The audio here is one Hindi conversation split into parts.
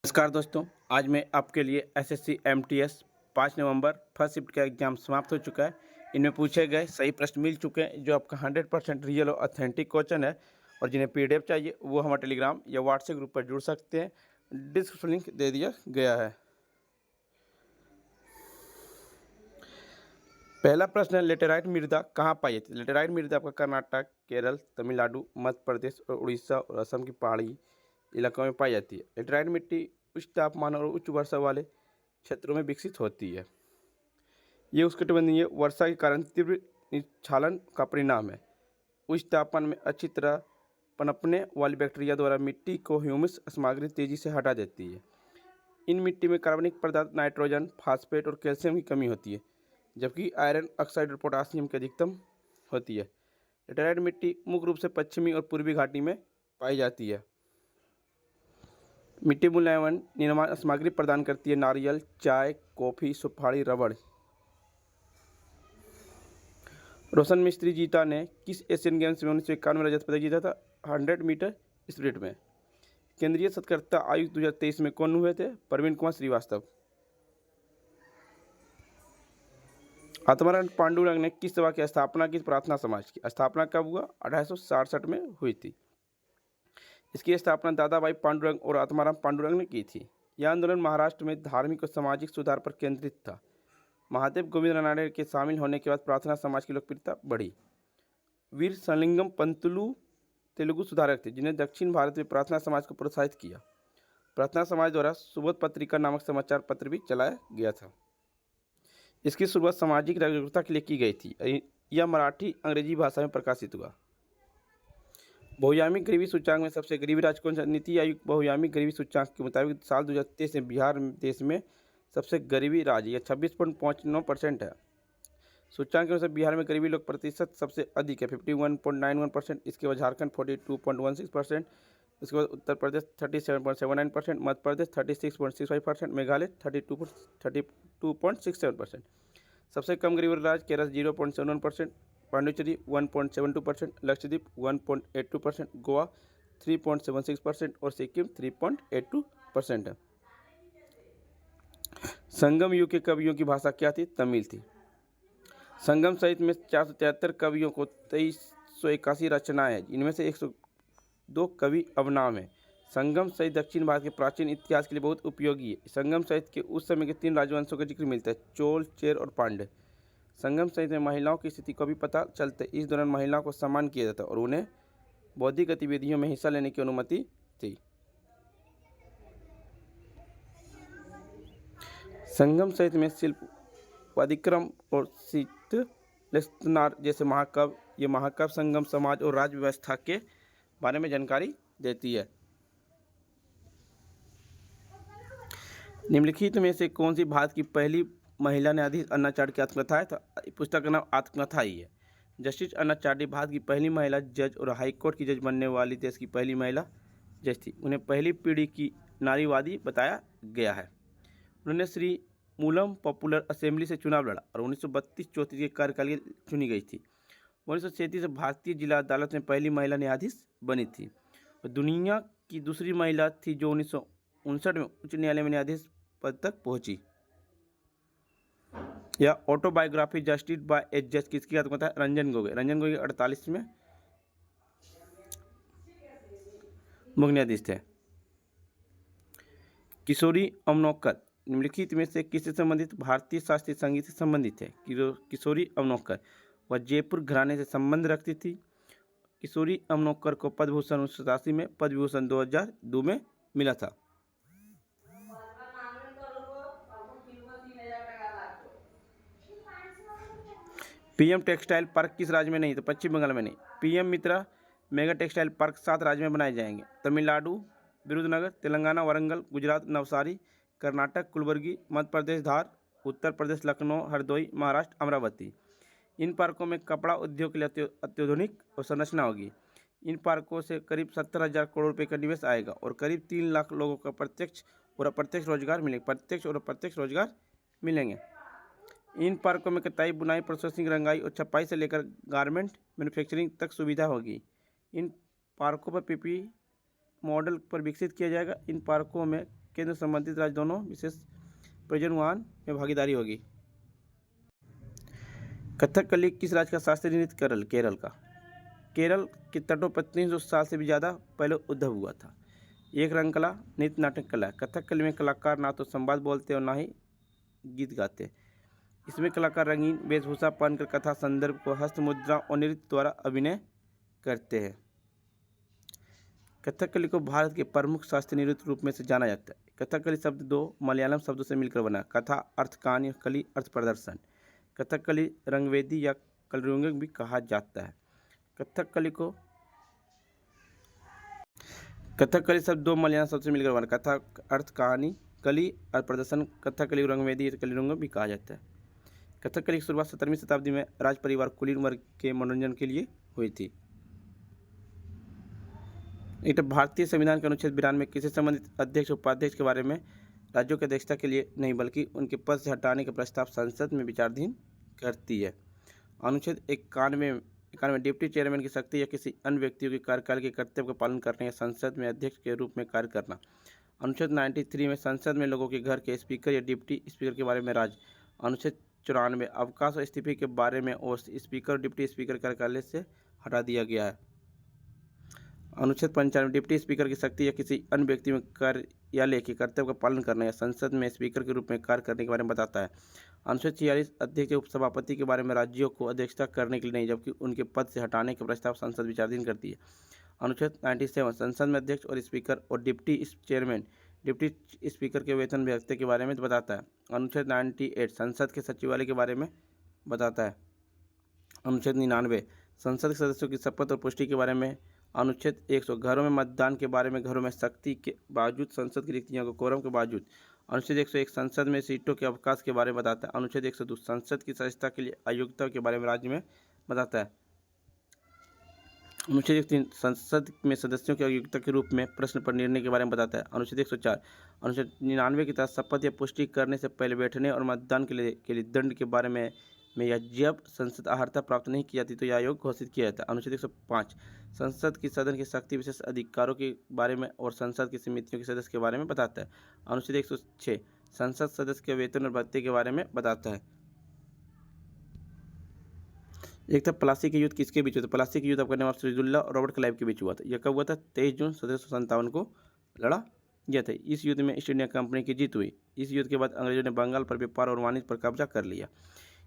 नमस्कार दोस्तों, आज मैं आपके लिए एसएससी एमटीएस 5 नवंबर फर्स्ट शिफ्ट का एग्जाम समाप्त हो चुका है। इनमें पूछे गए सही प्रश्न मिल चुके हैं जो आपका 100% रियल और ऑथेंटिक क्वेश्चन है। और जिन्हें पीडीएफ चाहिए वो हमारे टेलीग्राम या व्हाट्सएप ग्रुप पर जुड़ सकते हैं। डिस्क्रिप्शन लिंक दे दिया गया है। पहला प्रश्न है, लेटेराइट मृदा कहाँ पाई जाती है? लेटेराइट मृदा आपका कर्नाटक, केरल, तमिलनाडु, मध्य प्रदेश और उड़ीसा और असम की पहाड़ी इलाकों में पाई जाती है। लेटेराइट मिट्टी उच्च तापमान और उच्च वर्षा वाले क्षेत्रों में विकसित होती है। ये उष्णकटिबंधीय वर्षा के कारण तीव्र निस्खलन का परिणाम है। उच्च तापमान में अच्छी तरह पनपने वाली बैक्टीरिया द्वारा मिट्टी को ह्यूमस सामग्री तेजी से हटा देती है। इन मिट्टी में कार्बनिक पदार्थ, नाइट्रोजन, फास्फेट और कैल्शियम की कमी होती है, जबकि आयरन ऑक्साइड और पोटासियम की अधिकतम होती है। लेटेराइट मिट्टी मुख्य रूप से पश्चिमी और पूर्वी घाटी में पाई जाती है। मिट्टी मूल्यवान निर्माण सामग्री प्रदान करती है। नारियल, चाय, कॉफ़ी, सुपारी, रबड़। रोशन मिस्त्री जीता ने किस एशियन गेम्स में 1951 में रजत पदक जीता था? 100 मीटर स्प्रिंट में। केंद्रीय सतर्कता आयुक्त 2023 में कौन हुए थे? प्रवीण कुमार श्रीवास्तव। आत्माराम पांडुरंग ने किस सभा की स्थापना की? प्रार्थना समाज की। स्थापना कब हुआ? 1867 में हुई थी। इसकी स्थापना दादा भाई पांडुरंग और आत्माराम पांडुरंग ने की थी। यह आंदोलन महाराष्ट्र में धार्मिक और सामाजिक सुधार पर केंद्रित था। महादेव गोविंद रानड़े के शामिल होने के बाद प्रार्थना समाज की लोकप्रियता बढ़ी। वीर सलिंगम पंतुलु तेलुगु सुधारक थे जिन्हें दक्षिण भारत में प्रार्थना समाज को प्रोत्साहित किया। प्रार्थना समाज द्वारा सुबोध पत्रिका नामक समाचार पत्र भी चलाया गया था। इसकी शुरुआत सामाजिक जागरूकता के लिए की गई थी। यह मराठी अंग्रेजी भाषा में प्रकाशित हुआ। बहुआयामी गरीबी सूचांक में सबसे गरीबी राज्य कौन सा? नीति आयोग बहुआयामी गरीबी सूचांक के मुताबिक साल 2023 में बिहार देश में सबसे गरीबी राज्य, यह 26.59% है। सूचांक के अनुसार बिहार में गरीबी लोग प्रतिशत सबसे अधिक है, 51.91%। इसके बाद झारखंड 42.16%। इसके बाद उत्तर प्रदेश 37.79%, मध्य प्रदेश 36.65%, मेघालय 32.67%। सबसे कम गरीबी राज्य केरल 0.71%, पांडिचेरी 1.72%, लक्षद्वीप 1.82%, गोवा 3.76% और सिक्किम 3.82% है। संगम युग के कवियों की भाषा क्या थी? तमिल थी। संगम साहित्य में 473 कवियों को 2381 रचनाएं हैं। इनमें से 102 कवि अवनाम हैं। संगम साहित्य दक्षिण भारत के प्राचीन इतिहास के लिए बहुत उपयोगी है। संगम साहित्य के उस समय के 3 राजवंशों का जिक्र मिलता है, चोल, चेर और पांड्य। संगम साहित्य में महिलाओं की स्थिति को भी पता चलता है। इस दौरान महिलाओं को सम्मान किया जाता और उन्हें बौद्धिक गतिविधियों में हिस्सा लेने की अनुमति थी। संगम साहित्य में शिल्प, वादिक्रम और शीतलस्नार जैसे महाकाव्य, ये महाकाव्य संगम समाज और राज्य व्यवस्था के बारे में जानकारी देती है। निम्नलिखित में से कौन सी भारत की पहली महिला न्यायाधीश अन्ना चार्डी की आत्मकथा है? पुस्तक का नाम आत्मकथा ही है। जस्टिस अन्ना चार्डी भारत की पहली महिला जज और हाईकोर्ट की जज बनने वाली देश की पहली महिला जज थी। उन्हें पहली पीढ़ी की नारीवादी बताया गया है। उन्होंने श्री मूलम पॉपुलर असेंबली से चुनाव लड़ा और 1932-34 के कार्यकाल के लिए चुनी गई थी। 1937 से भारतीय जिला अदालत में पहली महिला न्यायाधीश बनी थी और दुनिया की दूसरी महिला थी जो 1959 में उच्च न्यायालय में न्यायाधीश पद तक पहुंची। यह ऑटोबायोग्राफी जस्टिस बाय ए जज किसकी आत्मकथा है? रंजन गोगोई। रंजन गोगोई 48 में मुख्य न्यायाधीश थे। किशोरी अवनौकर निम्नलिखित में से किससे संबंधित? भारतीय शास्त्रीय संगीत से संबंधित है। किशोरी अवनौकर वह जयपुर घराने से संबंध रखती थी। किशोरी अवनौकर को पद्म भूषण 1987 में, पद्म विभूषण 2002 में मिला था। पीएम टेक्सटाइल पार्क किस राज्य में नहीं? तो पश्चिम बंगाल में नहीं। पीएम मित्रा मेगा टेक्सटाइल पार्क 7 राज्य में बनाए जाएंगे। तमिलनाडु विरुधनगर, तेलंगाना वरंगल, गुजरात नवसारी, कर्नाटक कुलबर्गी, मध्य प्रदेश धार, उत्तर प्रदेश लखनऊ, हरदोई, महाराष्ट्र अमरावती। इन पार्कों में कपड़ा उद्योग के लिए अत्याधुनिक संरचना होगी। इन पार्कों से करीब 70,000 करोड़ रुपए का निवेश आएगा और करीब 3 लाख लोगों का प्रत्यक्ष और अप्रत्यक्ष रोजगार मिलेंगे। इन पार्कों में कताई, बुनाई, प्रोसेसिंग, रंगाई और छपाई से लेकर गारमेंट मैन्युफैक्चरिंग तक सुविधा होगी। इन पार्कों पर पीपी मॉडल पर विकसित किया जाएगा। इन पार्कों में केंद्र संबंधित राज्य दोनों विशेष प्रयोजन वाहन में भागीदारी होगी। कथकली किस राज्य का शास्त्रीय नृत्य? केरल का। केरल के तटों पर 300 साल से भी ज़्यादा पहले उद्भव हुआ था। एक रंग कला, नृत्य नाटक कला। कथकली में कलाकार ना तो संवाद बोलते और ना ही गीत गाते। इसमें कलाकार रंगीन वेशभूषा पहनकर कथा संदर्भ को हस्त मुद्रा और नृत्य द्वारा अभिनय करते हैं। कथकली को भारत के प्रमुख शास्त्रीय नृत्य रूप में से जाना जाता है। कथकली शब्द 2 मलयालम शब्दों से मिलकर बना। कथा अर्थ कहानी, कली अर्थ प्रदर्शन। कथकली रंगवेदी या कलरंग भी कहा जाता है। कथकली शब्द 2 मलयालम शब्द से मिलकर बना। कथा अर्थ कहानी, कली अर्थ प्रदर्शन। कथकली रंगवेदी या कलरंग भी कहा जाता है। कथकली की शुरुआत 17वीं शताब्दी में राज परिवार कुलीन वर्ग के मनोरंजन के लिए हुई थी। एक भारतीय संविधान के अनुच्छेद 92 में किसी संबंधित अध्यक्ष उपाध्यक्ष के बारे में राज्यों की अध्यक्षता के लिए नहीं बल्कि उनके पद से हटाने का प्रस्ताव संसद में विचाराधीन करती है। अनुच्छेद 91 डिप्टी चेयरमैन की शक्ति या किसी अन्य व्यक्तियों के कार्यकाल के कर्तव्य का पालन करने या संसद में अध्यक्ष के रूप में कार्य करना। अनुच्छेद 93 में संसद में लोगों के घर के स्पीकर या डिप्टी स्पीकर के बारे में राज्य। अनुच्छेद 94 अवकाश और इस्तीफे के बारे में और स्पीकर और डिप्टी स्पीकर कार्यालय से हटा दिया गया है। अनुच्छेद 95 डिप्टी स्पीकर की शक्ति या किसी अन्य व्यक्ति में कार्यालय के कर्तव्य का पालन करना या संसद में स्पीकर के रूप में कार्य करने के बारे में बताता है। अनुच्छेद 46 अध्यक्ष या उपसभापति के बारे में राज्यों को अध्यक्षता करने के लिए नहीं जबकि उनके पद से हटाने का प्रस्ताव संसद विचाराधीन करती है। अनुच्छेद 97 संसद में अध्यक्ष और स्पीकर और डिप्टी चेयरमैन डिप्टी स्पीकर के वेतन व्यवस्था के बारे में बताता है। अनुच्छेद 98 संसद के सचिवालय के बारे में बताता है। अनुच्छेद 99 संसद के सदस्यों की शपथ और पुष्टि के बारे में। अनुच्छेद 100 घरों में मतदान के बारे में, घरों में शक्ति के बावजूद संसद की रिक्तियों को कोरम के बावजूद। अनुच्छेद 101 संसद में सीटों के अवकाश के बारे में बताता है। अनुच्छेद 102 संसद की सदस्यता के लिए अयोग्यता के बारे में राज्य में बताता है। अनुच्छेद 103 संसद में सदस्यों की अयोग्यता के रूप में प्रश्न पर निर्णय के बारे में बताता है। अनुच्छेद 104 अनुच्छेद 99 के तहत शपथ या पुष्टि करने से पहले बैठने और मतदान के लिए दंड के बारे में या जब संसद अर्हता प्राप्त नहीं की जाती तो यह अयोग्य घोषित किया जाता है। अनुच्छेद 105 संसद की सदन की शक्ति विशेष अधिकारों के बारे में और संसद की समितियों के सदस्य के बारे में बताता है। अनुच्छेद 106 संसद सदस्य के वेतन और भत्ते के बारे में बताता है। एक था प्लासी के युद्ध किसके बीच हुआ था? प्लासी के युद्ध आपका नवाब सिराजुद्दौला और रॉबर्ट क्लाइव के बीच हुआ था। यह कब हुआ था? 23 जून 1757 को लड़ा गया था। इस युद्ध में ईस्ट इंडिया कंपनी की जीत हुई। इस युद्ध के बाद अंग्रेजों ने बंगाल पर व्यापार और वाणिज्य पर कब्जा कर लिया।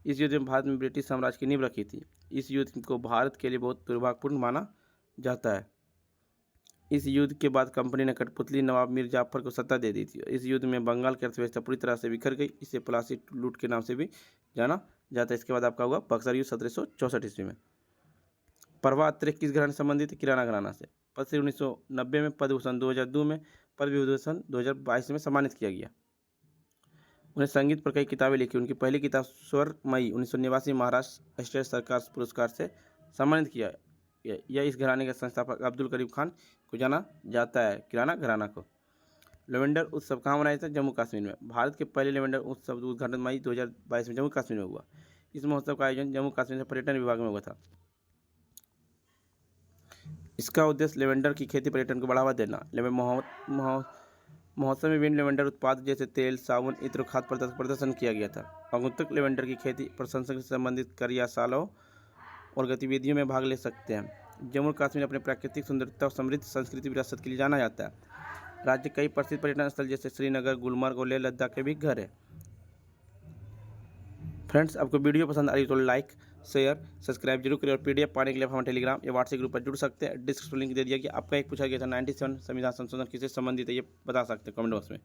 इस युद्ध में भारत में ब्रिटिश साम्राज्य की नींव रखी थी। इस युद्ध को भारत के लिए बहुत दुर्भाग्यपूर्ण माना जाता है। इस युद्ध के बाद कंपनी ने कठपुतली नवाब मीर जाफर को सत्ता दे दी थी। इस युद्ध में बंगाल की अर्थव्यवस्था पूरी तरह से बिखर गई। इसे प्लासी लूट के नाम से भी जाना जाता है। इसके बाद आपका हुआ बक्सर युद्ध 1764 ईस्वी में। परवा अत्रे किस घराने से संबंधित? किराना घराना से। पद्मश्री 1990 में, पद्म भूषण 2002 में, पद्म विभूषण 2022 में सम्मानित किया गया। उन्हें संगीत पर कई किताबें लिखी। उनकी पहली किताब स्वरमयी 1989 महाराष्ट्र स्टेट सरकार पुरस्कार से सम्मानित किया। यह इस घराने के संस्थापक अब्दुल करीम खान को जाना जाता है। किराना घराना को। लेवेंडर उत्सव कहाँ मनाया जाता है? जम्मू कश्मीर में। भारत के पहले लेवेंडर उत्सव उद्घाटन मई 2022 में जम्मू कश्मीर में हुआ। इस महोत्सव का आयोजन जम्मू कश्मीर से पर्यटन विभाग में हुआ था। इसका उद्देश्य लेवेंडर की खेती पर्यटन को बढ़ावा देना। महोत्सव में विभिन्न लेवेंडर उत्पाद जैसे तेल, साबुन, इत्र, खाद्य पदार्थ प्रदर्शन किया गया था। आगंतुक लेवेंडर की खेती प्रशंसक से संबंधित कार्यशालाओं और गतिविधियों में भाग ले सकते हैं। जम्मू कश्मीर अपने प्राकृतिक सुंदरता और समृद्ध संस्कृति विरासत के लिए जाना जाता है। राज्य कई प्रसिद्ध पर्यटन स्थल जैसे श्रीनगर, गुलमर्ग और लेह लद्दाख के भी घर है। फ्रेंड्स, आपको वीडियो पसंद आई तो लाइक, शेयर, सब्सक्राइब जरूर करें और पीडीएफ पाने के लिए हम टेलीग्राम या व्हाट्सएप ग्रुप पर जुड़ सकते हैं। डिस्क्रिप्शन लिंक दे दिया कि आपका एक पूछा गया था 97 संविधान संशोधन किससे संबंधित है, ये बता सकते हैं कमेंट बॉक्स में।